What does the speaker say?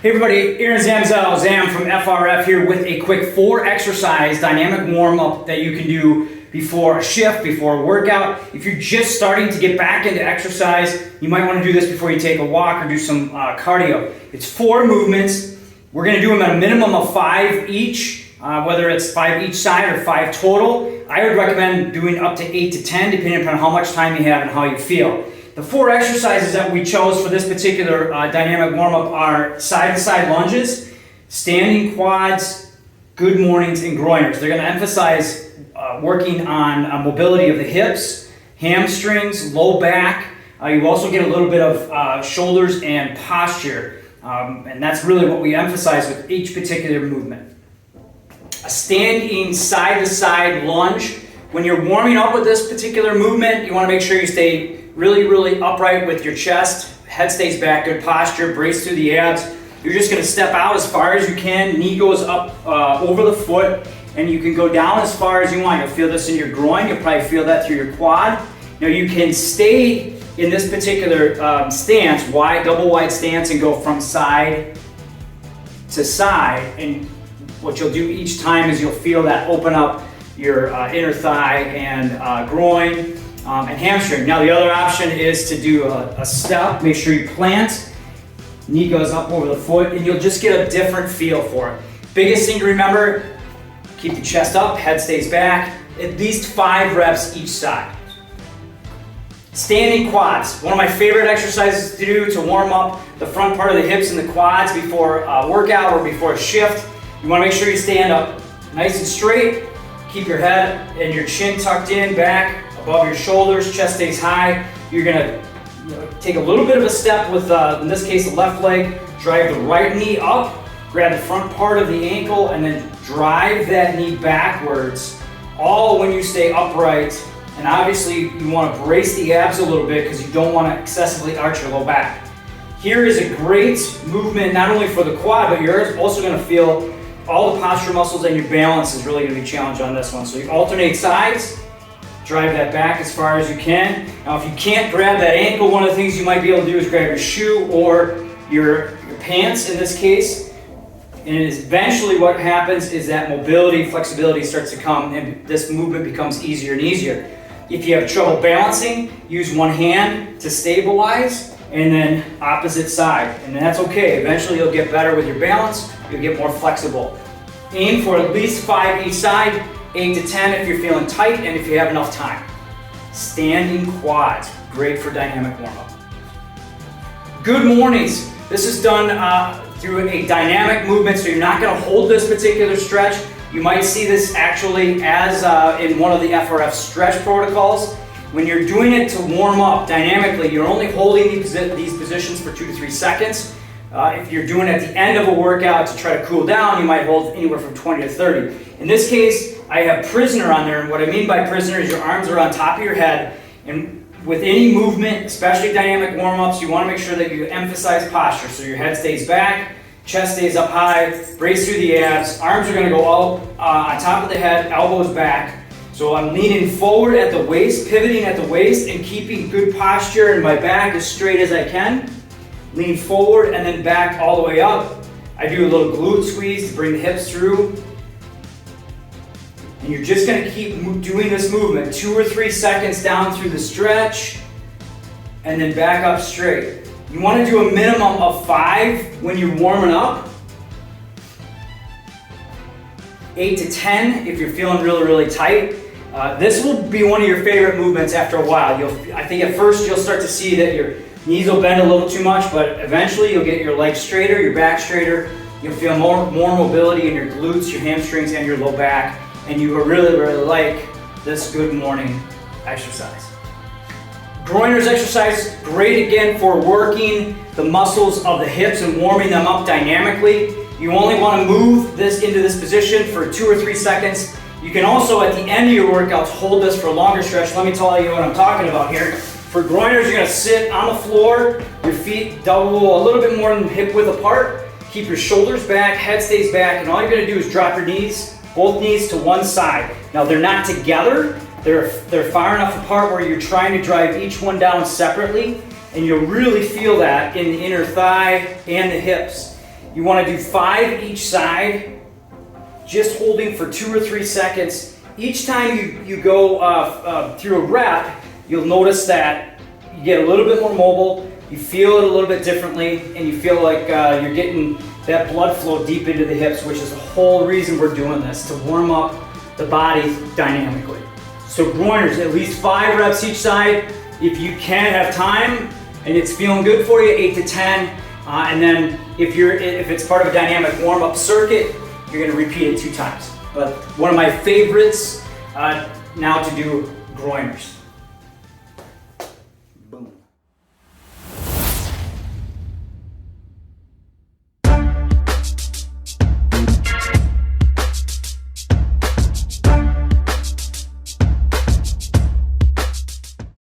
Hey everybody, Aaron Zamzow, Zam from FRF here with a quick 4-exercise dynamic warm-up that you can do before a shift, before a workout. If you're just starting to get back into exercise, you might want to do this before you take a walk or do some cardio. It's 4 movements. We're going to do them at a minimum of 5 each, whether it's 5 each side or 5 total. I would recommend doing up to 8 to 10 depending upon how much time you have and how you feel. The 4 exercises that we chose for this particular dynamic warm-up are side-to-side lunges, standing quads, good mornings, and groiners. They're going to emphasize working on mobility of the hips, hamstrings, low back. You also get a little bit of shoulders and posture. And that's really what we emphasize with each particular movement. A standing side-to-side lunge. When you're warming up with this particular movement, you want to make sure you stay really upright with your chest, head stays back, good posture, brace through the abs. You're just going to step out as far as you can, knee goes up over the foot, and you can go down as far as you want. You'll feel this in your groin, you'll probably feel that through your quad. Now you can stay in this particular stance, double wide stance, and go from side to side, and what you'll do each time is you'll feel that open up your inner thigh and groin and hamstring. Now the other option is to do a step. Make sure you plant, knee goes up over the foot, and you'll just get a different feel for it. Biggest thing to remember, keep the chest up, head stays back, at least 5 reps each side. Standing quads, one of my favorite exercises to do to warm up the front part of the hips and the quads before a workout or before a shift. You want to make sure you stand up nice and straight, keep your head and your chin tucked in, back, above your shoulders, chest stays high. You're going to take a little bit of a step with, in this case, the left leg, drive the right knee up, grab the front part of the ankle, and then drive that knee backwards, all when you stay upright. And obviously, you want to brace the abs a little bit because you don't want to excessively arch your low back. Here is a great movement, not only for the quad, but you're also going to feel all the posture muscles, and your balance is really going to be challenged on this one. So you alternate sides, drive that back as far as you can. Now if you can't grab that ankle, one of the things you might be able to do is grab your shoe or your pants in this case. And eventually what happens is that mobility, flexibility starts to come, and this movement becomes easier and easier. If you have trouble balancing, use one hand to stabilize, and then opposite side. And that's okay. Eventually you'll get better with your balance, you'll get more flexible. Aim for at least 5 each side, 8 to 10 if you're feeling tight and if you have enough time. Standing quads, great for dynamic warm-up. Good mornings. This is done through a dynamic movement, so you're not going to hold this particular stretch. You might see this actually as in one of the FRF stretch protocols. When you're doing it to warm up dynamically, you're only holding these positions for 2 to 3 seconds. If you're doing it at the end of a workout to try to cool down, you might hold anywhere from 20 to 30. In this case, I have prisoner on there, and what I mean by prisoner is your arms are on top of your head, and with any movement, especially dynamic warm-ups, you want to make sure that you emphasize posture. So your head stays back, chest stays up high, brace through the abs, arms are going to go up on top of the head, elbows back. So I'm leaning forward at the waist, pivoting at the waist, and keeping good posture, and my back as straight as I can. Lean forward and then back all the way up. I do a little glute squeeze to bring the hips through. And you're just going to keep doing this movement, 2 or 3 seconds down through the stretch, and then back up straight. You want to do a minimum of 5 when you're warming up. 8 to 10 if you're feeling really tight. This will be one of your favorite movements after a while. I think at first you'll start to see that your knees will bend a little too much, but eventually you'll get your legs straighter, your back straighter. You'll feel more mobility in your glutes, your hamstrings, and your low back. And you will really like this good morning exercise. Groiners exercise, great again for working the muscles of the hips and warming them up dynamically. You only want to move this into this position for 2 or 3 seconds. You can also, at the end of your workouts, hold this for a longer stretch. Let me tell you what I'm talking about here. For groiners, you're going to sit on the floor, your feet double a little bit more than hip width apart. Keep your shoulders back, head stays back, and all you're going to do is drop your knees, both knees to one side. Now they're not together, they're far enough apart where you're trying to drive each one down separately, and you'll really feel that in the inner thigh and the hips. You want to do 5 each side, just holding for 2 or 3 seconds. Each time you go through a rep, you'll notice that you get a little bit more mobile, you feel it a little bit differently, and you feel like you're getting that blood flow deep into the hips, which is the whole reason we're doing this, to warm up the body dynamically. So groiners, at least 5 reps each side. If you can have time and it's feeling good for you, 8 to 10. And then if it's part of a dynamic warm-up circuit, you're gonna repeat it 2 times. But one of my favorites now to do groiners.